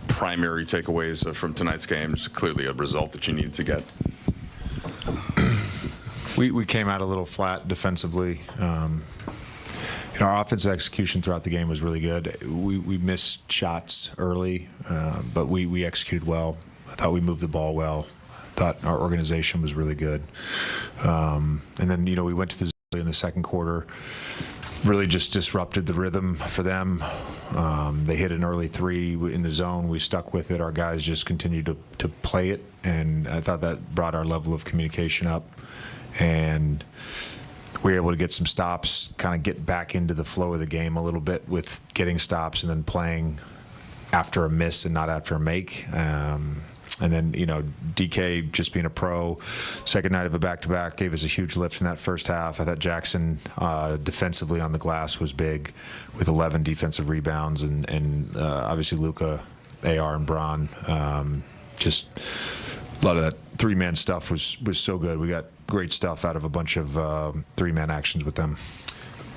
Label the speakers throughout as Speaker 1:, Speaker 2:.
Speaker 1: primary takeaways from tonight's game? Just clearly a result that you needed to get.
Speaker 2: We came out a little flat defensively. Our offensive execution throughout the game was really good. We missed shots early, but we executed well. I thought we moved the ball well. I thought our organization was really good. And then, we went to the in the second quarter, really just disrupted the rhythm for them. They hit an early three in the zone. We stuck with it. Our guys just continued to play it, and I thought that brought our level of communication up. And we were able to get some stops, kind of get back into the flow of the game a little bit with getting stops and then playing after a miss and not after a make. And then, DK just being a pro, second night of a back-to-back, gave us a huge lift in that first half. I thought Jackson defensively on the glass was big with 11 defensive rebounds. And obviously Luka, AR, and Bron. Just a lot of that three-man stuff was so good. We got great stuff out of a bunch of three-man actions with them.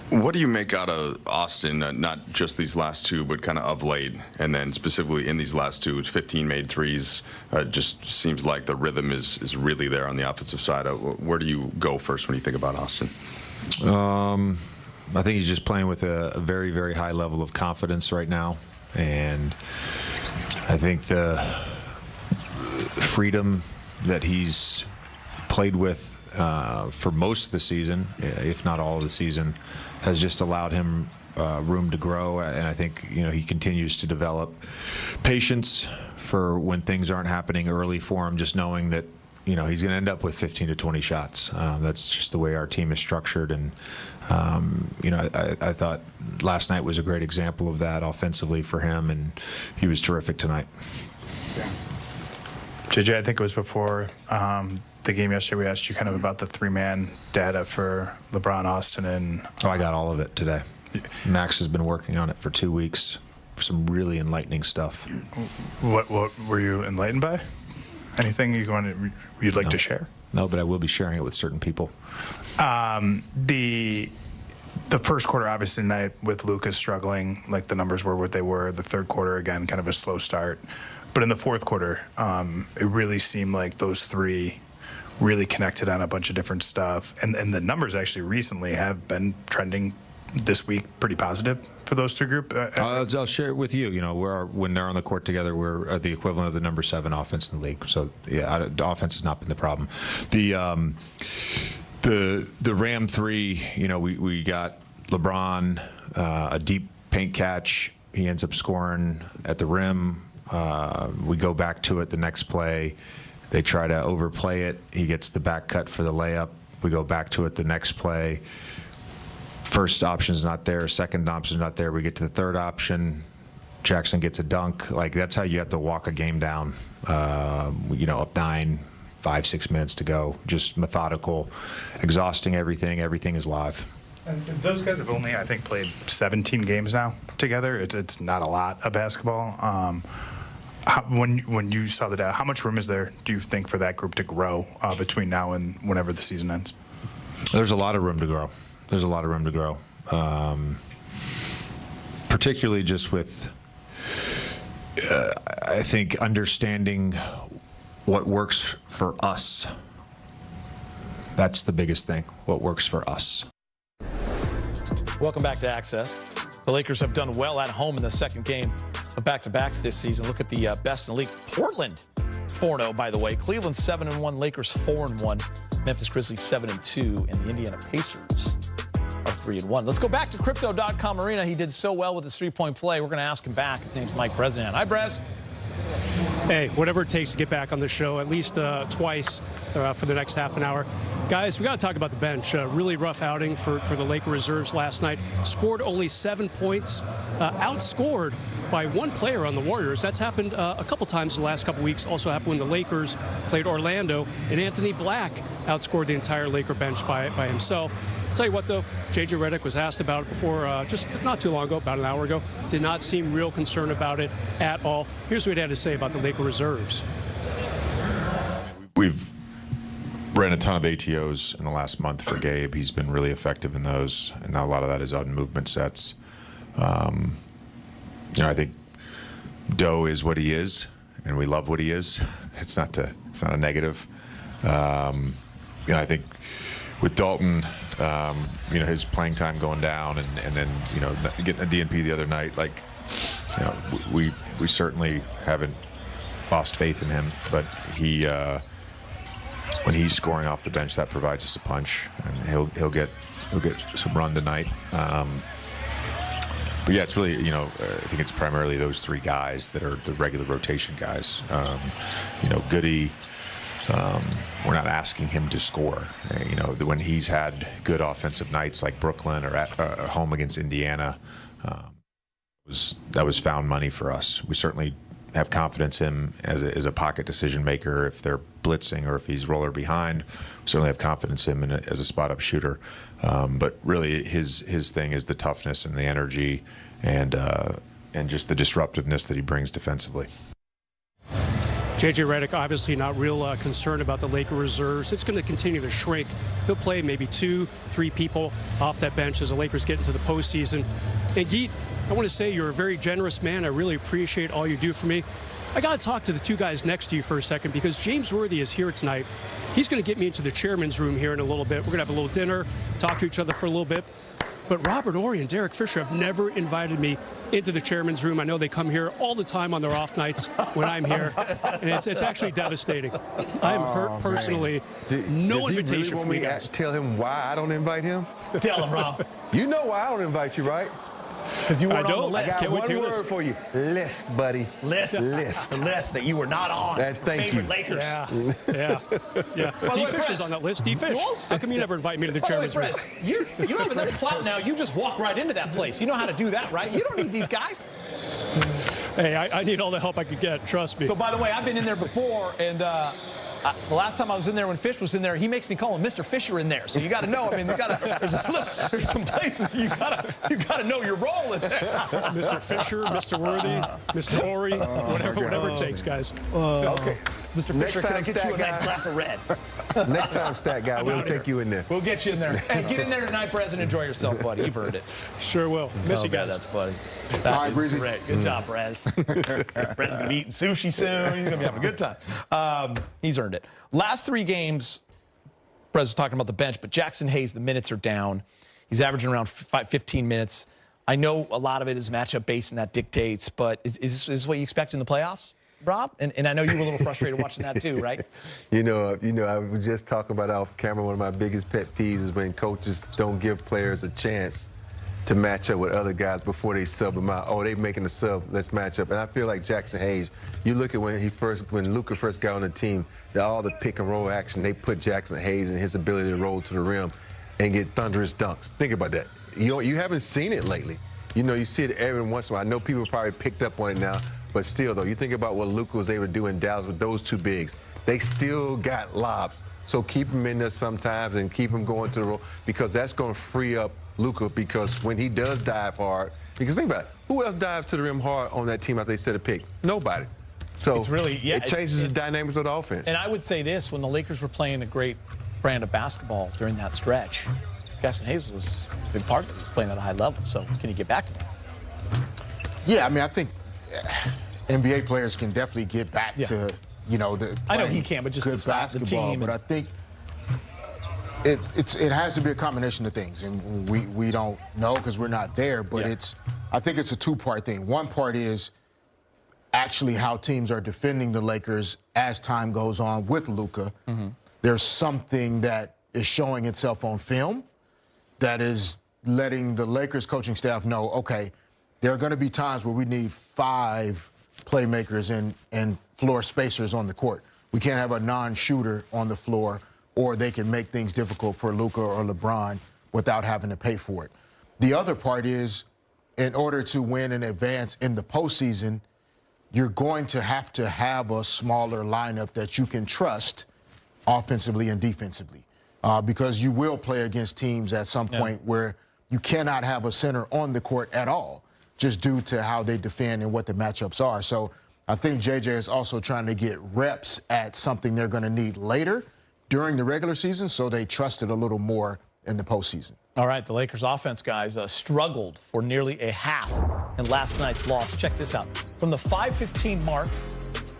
Speaker 1: What do you make out of Austin, not just these last two, but kind of late, and then specifically in these last two, it's 15 made threes. Just seems like the rhythm is really there on the offensive side. Where do you go first when you think about Austin?
Speaker 2: I think he's just playing with a very, very high level of confidence right now. And I think the freedom that he's played with for most of the season, if not all of the season, has just allowed him room to grow. And I think, he continues to develop patience for when things aren't happening early for him, just knowing that, he's going to end up with 15 to 20 shots. That's just the way our team is structured. And, I thought last night was a great example of that offensively for him, and he was terrific tonight.
Speaker 3: Yeah. JJ, I think it was before the game yesterday, we asked you kind of about the three-man data for LeBron, Austin, and...
Speaker 2: Oh, I got all of it today. Max has been working on it for 2 weeks. Some really enlightening stuff.
Speaker 3: What were you enlightened by? Anything you'd like to share?
Speaker 2: No, but I will be sharing it with certain people.
Speaker 3: The first quarter, obviously, tonight with Luka struggling, like the numbers were what they were. The third quarter, again, kind of a slow start. But in the fourth quarter, it really seemed like those three really connected on a bunch of different stuff. And the numbers actually recently have been trending this week pretty positive for those three groups.
Speaker 2: I'll share it with you. When they're on the court together, we're at the equivalent of the number 7 offense in the league. So, yeah, the offense has not been the problem. The Ram 3, we got LeBron, a deep paint catch. He ends up scoring at the rim. We go back to it the next play. They try to overplay it. He gets the back cut for the layup. We go back to it the next play. First option's not there. Second option's not there. We get to the third option. Jackson gets a dunk. Like, that's how you have to walk a game down. Up 9, 5, 6 minutes to go. Just methodical, exhausting everything. Everything is live.
Speaker 3: And those guys have only, I think, played 17 games now together. It's not a lot of basketball. When you saw the data, how much room is there, do you think, for that group to grow between now and whenever the season ends?
Speaker 2: There's a lot of room to grow. There's a lot of room to grow. Particularly just with, I think, understanding what works for us. That's the biggest thing, what works for us.
Speaker 4: Welcome back to Access. The Lakers have done well at home in the second game of back-to-backs this season. Look at the best in the league. Portland 4-0, by the way. Cleveland 7-1. Lakers 4-1. Memphis Grizzlies 7-2. And the Indiana Pacers are 3-1. Let's go back to Crypto.com Arena. He did so well with his three-point play. We're going to ask him back. His name's Mike Bresnan. Hi, Brez.
Speaker 5: Hey, whatever it takes to get back on the show, at least twice for the next half an hour. Guys, we got to talk about the bench. Really rough outing for the Laker reserves last night. Scored only 7 points. Outscored by one player on the Warriors. That's happened a couple times in the last couple weeks. Also happened when the Lakers played Orlando, and Anthony Black outscored the entire Laker bench by himself. I'll tell you what, though, J.J. Redick was asked about it before, just not too long ago, about an hour ago. Did not seem real concerned about it at all. Here's what he had to say about the Laker reserves.
Speaker 6: We've ran a ton of ATOs in the last month for Gabe. He's been really effective in those, and now a lot of that is on movement sets. I think Doe is what he is, and we love what he is. It's not a negative. I think with Dalton, his playing time going down, and then getting a DNP the other night, we certainly haven't lost faith in him, but he when he's scoring off the bench, that provides us a punch, and he'll get some run tonight. But yeah, it's really, I think it's primarily those three guys that are the regular rotation guys. Goody, we're not asking him to score. When he's had good offensive nights like Brooklyn or at home against Indiana, that was found money for us. We certainly have confidence in him as a pocket decision maker if they're blitzing or if he's roller behind. We certainly have confidence in him as a spot-up shooter. But really, his thing is the toughness and the energy and just the disruptiveness that he brings defensively.
Speaker 5: J.J. Redick obviously not real concerned about the Laker reserves. It's going to continue to shrink. He'll play maybe 2-3 people off that bench as the Lakers get into the postseason. And Geet, I want to say you're a very generous man. I really appreciate all you do for me. I got to talk to the two guys next to you for a second because James Worthy is here tonight. He's going to get me into the chairman's room here in a little bit. We're going to have a little dinner, talk to each other for a little bit. But Robert Horry and Derek Fisher have never invited me into the chairman's room. I know they come here all the time on their off nights when I'm here, and it's actually devastating. I am hurt personally. No invitation from you guys.
Speaker 7: Tell him why I don't invite him?
Speaker 4: Tell him, Rob.
Speaker 7: You know why I don't invite you, right?
Speaker 4: Because you weren't on the list.
Speaker 7: I got
Speaker 5: Can't wait to
Speaker 7: one
Speaker 5: hear this.
Speaker 7: word for you. List, buddy.
Speaker 4: List.
Speaker 7: List.
Speaker 4: List that you were not on.
Speaker 7: Thank
Speaker 4: Favorite
Speaker 7: you.
Speaker 4: Lakers.
Speaker 5: Yeah. D. Fisher's
Speaker 4: Press.
Speaker 5: on that list. D. Fish. How come you never invite me to the
Speaker 4: By the way,
Speaker 5: chairman's room?
Speaker 4: Press, you have enough clout now. You just walk right into that place. You know how to do that, right? You don't need these guys.
Speaker 5: Hey, I need all the help I could get. Trust me.
Speaker 4: So, by the way, I've been in there before, and the last time I was in there when Fish was in there, he makes me call him Mr. Fisher in there. So you got to know. I mean, there's some places you got to know your role in there.
Speaker 5: Mr. Fisher, Mr. Worthy, Mr. Horry, whatever it takes, guys.
Speaker 7: Okay.
Speaker 4: Mr. Fisher, can I get you a nice glass of red?
Speaker 7: Next time, stat guy, we'll take you in there.
Speaker 4: We'll get you in there. Hey, get in there tonight, Brez, and enjoy yourself, buddy. You've earned it.
Speaker 5: Sure will. Miss you guys.
Speaker 4: That's funny. That is great. Good job, Brez. Brez is going to be eating sushi soon. He's going to be having a good time. He's earned it. Last three games, Brez was talking about the bench, but Jackson Hayes, the minutes are down. He's averaging around 15 minutes. I know a lot of it is matchup based, and that dictates, but is this what you expect in the playoffs, Rob? And I know you were a little frustrated watching that too, right?
Speaker 7: I was just talking about off camera. One of my biggest pet peeves is when coaches don't give players a chance to match up with other guys before they sub them out. Oh, they making the sub, let's match up. And I feel like Jackson Hayes, you look at when Luka first got on the team, all the pick and roll action, they put Jackson Hayes and his ability to roll to the rim and get thunderous dunks. Think about that. You haven't seen it lately. You see it every once in a while. I know people probably picked up on it now, but still, though, you think about what Luka was able to do in Dallas with those two bigs. They still got lobs. So keep them in there sometimes and keep them going to the roll because that's going to free up Luka because when he does dive hard, because think about it, who else dives to the rim hard on that team after they set a pick? Nobody. So
Speaker 4: It's really, yeah,
Speaker 7: it changes the dynamics of the offense.
Speaker 4: And I would say this, when the Lakers were playing a great brand of basketball during that stretch, Jackson Hayes was a big part of it. He was playing at a high level. So can you get back to that?
Speaker 8: Yeah, I mean, I think NBA players can definitely get back to, the
Speaker 4: I know he can, but just
Speaker 8: good
Speaker 4: the
Speaker 8: basketball.
Speaker 4: team.
Speaker 8: But I think it has to be a combination of things, and we don't know because we're not there. But I think it's a two-part thing. One part is actually how teams are defending the Lakers as time goes on with Luka. Mm-hmm. There's something that is showing itself on film that is letting the Lakers coaching staff know, okay, there are going to be times where we need 5 playmakers and floor spacers on the court. We can't have a non-shooter on the floor, or they can make things difficult for Luka or LeBron without having to pay for it. The other part is, in order to win and advance in the postseason, you're going to have a smaller lineup that you can trust offensively and defensively, because you will play against teams at some point where you cannot have a center on the court at all, just due to how they defend and what the matchups are. So I think JJ is also trying to get reps at something they're going to need later during the regular season, so they trust it a little more in the postseason.
Speaker 4: All right, the Lakers offense, guys, struggled for nearly a half in last night's loss. Check this out. From the 5:15 mark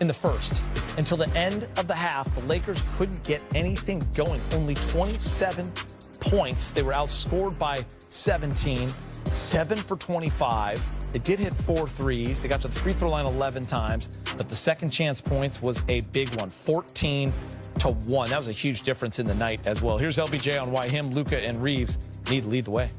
Speaker 4: in the first until the end of the half, the Lakers couldn't get anything going. Only 27 points. They were outscored by 17, 7 for 25. They did hit 4 threes. They got to the free throw line 11 times, but the second chance points was a big one, 14-1. That was a huge difference in the night as well. Here's LBJ on why him, Luka, and Reaves need to lead the way.